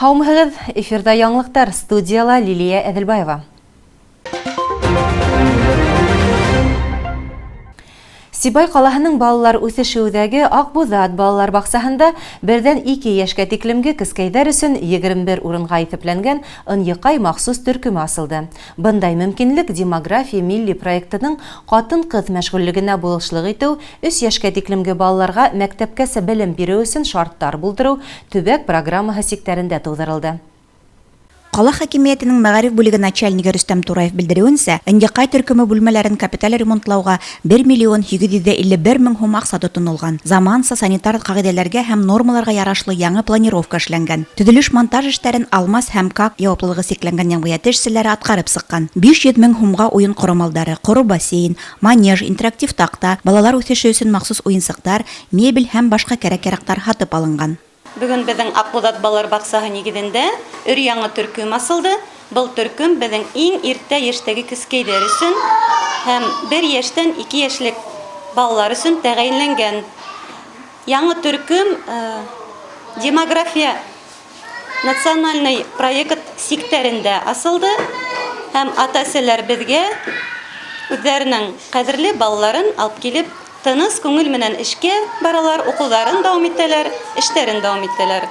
Һаумыһығыҙ, эфирда яңлыҡтар, студияла Лилия Әҙелбаева. Сибай ҡалаһының балалар үҫешеүҙәге Аҡбуҙат балалар баҡсаһында 1-2 йәшкә тиклемге кескәйҙәр өсөн 21 урынға иҫәпләнгән ынйыҡай махсус төркөмө асылды. Бындай мөмкинлек демография милли проектының ҡатын-ҡыҙ мәшғүллегенә булышлыҡ итеү, 3 йәшкә тиклемге балаларға мәктәпкәсә белем биреү өсөн шарттар булдырыу төбәк программаһы сиктәрендә тыуҙырылды. Ҡала хакимиәтенең мәғариф бүлеге начальнигы Рөстәм Тураев белдереүенсә, ынйыҡай төркөмө бүлмәләрен капиталь ремонтлауға 1 миллион 751 мең һум аҡса тотонолған. Заманса санитар ҡағиҙәләргә һәм нормаларға ярашлы яңы планировка эшләнгән. Төҙөлөш-монтаж эштәрен Алмаз һәм КАК яуаплылығы сикләнгән йәмғиәте эшселәре атҡарып сыҡҡан. 500 мең һумға уйын ҡорамалдары, ҡоро бассейн, манеж, интерактив таҡта, балалар үҫеше өсөн махсус уйынсыҡтар, мебель һәм башҡа кәрәк-яраҡтар һатып алынған. Бүгін біздің Аҡбуҙат балалар баҡсаһы нигеҙендә өр-яңы төркөм асылды. Был төркөм біздің иң иртә йәштәге кескәйҙәр өсөн һәм 1 йәштән 2 йәшлек балалар өсөн тәғәйенләнгән. Яңы төркөм демография национальный проект сиктәрендә асылды һәм ата-әсәләр беҙгә үҙҙәренең ҡәҙерле балаларын алып килеп тыныс күңел менән эшкә баралар, уҡыуҙарын дауам итәләр, эштәрен дауам итәләр.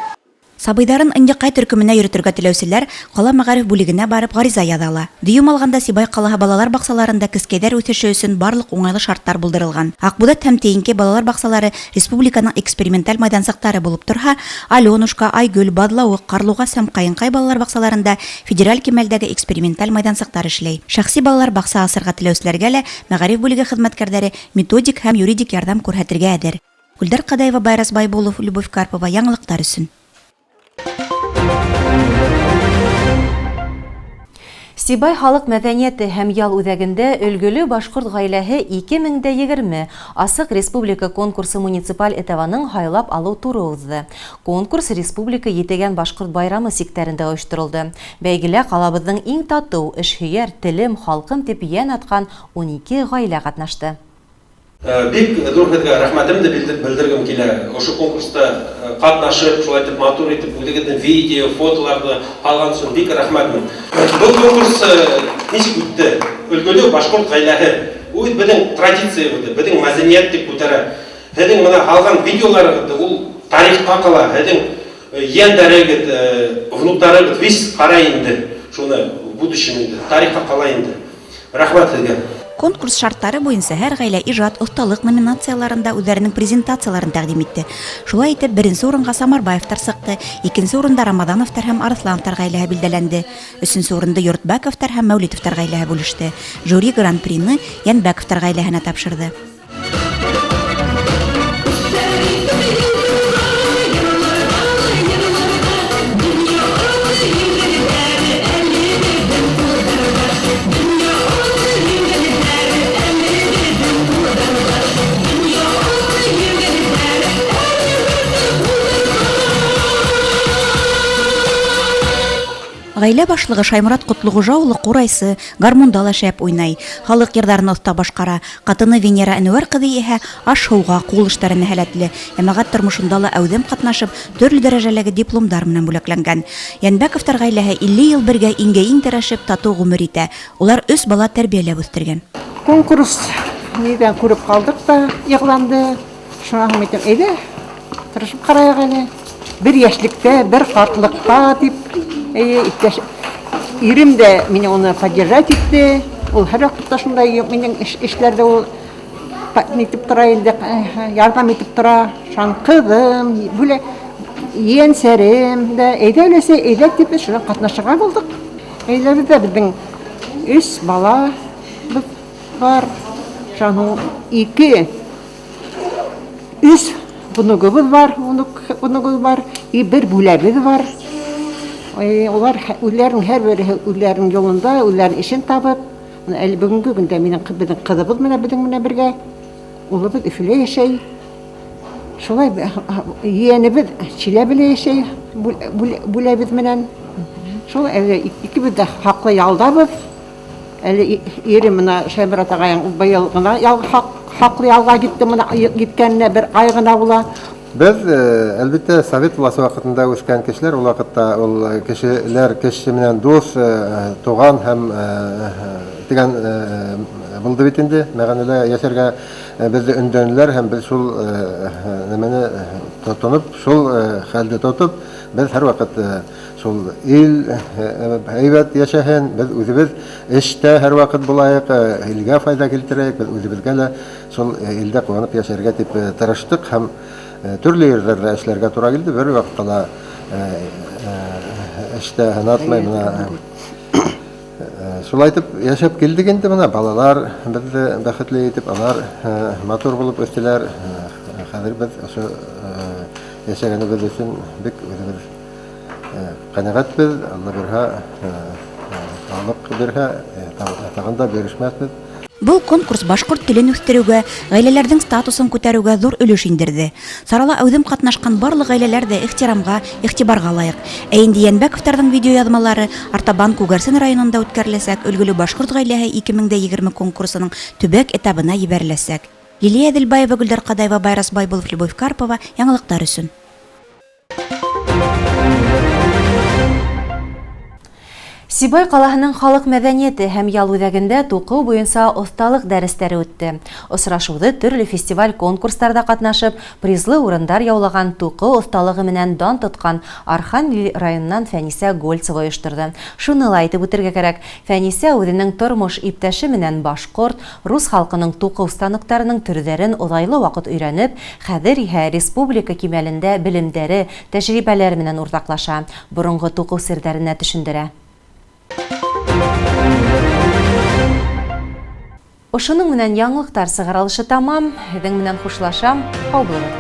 Сабыйҙарын ынйыҡай төркөмөнә йөрөтөргә теләүселәр ҡала мәғариф бүлегенә барып ғариза яҙала. Дөйөм алғанда Сибай ҡалаһы балалар баҡсаларында кескәйҙәр үҫеше өсөн барлыҡ уңайлы шарттар булдырылған. Аҡбуҙат һәм Тейенке балалар баҡсалары республиканың эксперименталь майҙансыҡтары булып торһа, Аленушка, Айгөл, Баҙлауыҡ, Ҡарлуғас һәм Ҡайынҡай балалар баҡсаларында федераль кимәлдәге эксперименталь майҙансыҡтар эшләй. Шәхси балалар баҡса асырға теләүселәргә лә мәғариф бүлеге хеҙмәткәрҙәре методик һәм юридик ярҙам күрһәтергә әҙер. Гөлдар Ҡадаева, Байрас Байбулов, Любовь Карпова, яңылыҡтар өсөн. Сибай халыҡ мәҙәниәте һәм ял үҙәгендә өлгөлө башҡорт ғаиләһе 2020 асыҡ республика конкурсы муниципаль этабының һайлап алыу туры уҙҙы. Конкурс республика етегән башҡорт байрамы сиктәрендә ойошторолдо. Бәйгелә ҡалабыҙҙың иң татыу, эшһөйәр, телем, халҡым тип йән атҡан 12 ғаилә ҡатнашты. Бик ҙур һеҙгә рәхмәтемде белдергем килә. Ошо конкурста ҡатнашып, шулай итеп матур итеп, үҙегеҙҙең видео, фотоларҙы һалған өсөн бик рәхмәтмен. Был конкурс нисек үтте? Өлгөлө башҡорт ғаиләһе. Ул беҙҙең традициябыҙҙы, беҙҙең мәҙәниәт дип күтәрә. Һеҙҙең бына һалған видеоларығыҙҙы ул тарихҡа ҡала. Һеҙҙең йәндәрегеҙ, внуктарығыҙ вис ҡара инде. Шуны будущем тарихҡа ҡала инде. Рәхмәт һеҙгә. Конкурс шарттары буйынса һәр ғаилә ижад, оҫталыҡ номинацияларында үҙҙәренең презентацияларын тәҡдим итте. Шулай итеп, 1-нсе урынға Самарбаевтар сыҡты, 2-нсе урында Рамаҙановтар һәм Арыҫлановтар ғаиләһе билдәләнде. 3-нсе урынды Йортбәковтар һәм Мәүлитовтар ғаиләһе бүлеште. Жюри гран-прины Йәнбәковтар ғаиләһенә тапшырҙы. Ғаилә башлығы Шаймурат Ҡотлоғужа улы ҡурайсы, гармунда ла шәп уйнай, халыҡ йырҙарын оҫта башҡара. Ҡатыны Венера Әнүәр ҡыҙы иһә аш-һыуға, ҡул эштәренә һәләтле. Йәмәғәт тормошонда ла әүҙем ҡатнашып, төрлө дәрәжәләге дипломдар менән бүләкләнгән. Йәнбәковтар ғаиләһе 50 йыл бергә иңгә-иң терәшеп татыу ғүмер итә. Улар 3 бала тәрбиәләп үҫтергән. Конкурс нидән күреп ҡалдык та йыҡланды. Шуңа һуң әйтәм, әйҙә, тырышып ҡарайыҡ әле. 1 йәшлектә, 1 ҡартлыҡта тип. Ирем дә мине уны поддержать итте. Ул һәр ваҡытта шундай минең эшләрҙә ул нитеп тора инде, ярҙам итеп тора. Шуң ҡыҙым, ейәнсәрем дә, әйҙә өләсәй, әйҙә тип шуға ҡатнашырға булдыҡ. Әйҙәбеҙҙә беҙҙең 3 бала бар. Шуң 2 3 bunugubuz var, 1 бүләбеҙ бар. Улар үҙләренең һәр береһе үҙләренең юлында, үҙләренең эшен табып, әле бөгөнгө көндә минең ҡыҙыбыҙ менән беҙҙең менән бергә, улыбыҙ Өфөлә йәшәй. Шулай ейәнебеҙ Чиләбелә йәшәй, бүләбеҙ менән. Шул әле икебеҙ дә хаҡлы ялдабыҙ. Әле ире мына Шаймурат ағайың быйыл ғына хаҡлы ялға китте, мына киткәненә 1 ай ғына була. Без, әлбәттә, Совет власы вакытында үскән кешеләр, ул вакытта ул кешеләр кеше менән дус, туган һәм дигән булды бит инде. Мәгънәдә яшәргә безне өндәнеләр һәм без шул нәмәне тотынып, шул хәлдә тотып, без һәрвакыт шул ил әйбәт яшәһен, без үзебез эштә һәрвакыт булайык, илгә файда килтерәйек, без үзебезгә дә шул илдә куанып яшәргә дип тырыштык һәм төрле ерләрдә эшләргә туры килде. Бер вакытта да эштә һынатмай менә шулай итеп яшәп килдек инде. Менә балалар безне бәхетле итеп, алар матур булып үстеләр. Хәзер без ошо яшәгәнебез өчен бик үзебез канәгатьбез. Алла бирһә, саулык бирһә, тагында биришмәсбез. Бұл конкурс башкорт телен үстерүгә, гаиләләрнең статусын күтәрүгә зур өлеш индерде. Сарала әүдем катнашкан барлык гаиләләр дә ихтирамга, игътибарга лаек. Ә инде Янбәковтарның видеоязмалары Артабан Күгәрсен районында үткәреләсәк, өлгеле башкорт гаиләһе 2020 конкурсының төбәк этабына ебәреләсәк. Лилия Дилбаева, Гөлдар Кадаева, Байрас Байбулов, Любовь Карпова, яңалыктар өчен. Сибай калаһының халык мәдәнияте һәм ял үҙәгендә туҡыу буйынса оҫталыҡ дәрестәре үтте. Осрашыуҙы төрлө фестиваль конкурстарда ҡатнашып, призлы урындар яулаған туҡыу оҫталығы менән дан тотҡан Архангель районынан Фәнисә Гольцева ойошторҙо. Шуны ла әйтеп үтергә кәрәк. Фәнисә үҙенең тормош иптәше менән башҡорт, рус халҡының туҡыу станоктарының төрҙәрен оҙайлы ваҡыт өйрәнеп, хәҙер иһә республика кимәлендә белемдәре, тәжрибәләре менән уртаҡлаша. Боронғо туҡыу серҙәренә төшөндөрә. Ошоның менән яңлыҡтар сығарылышы тамам. Һеҙҙең менән хушлашам. Һау булығыҙ.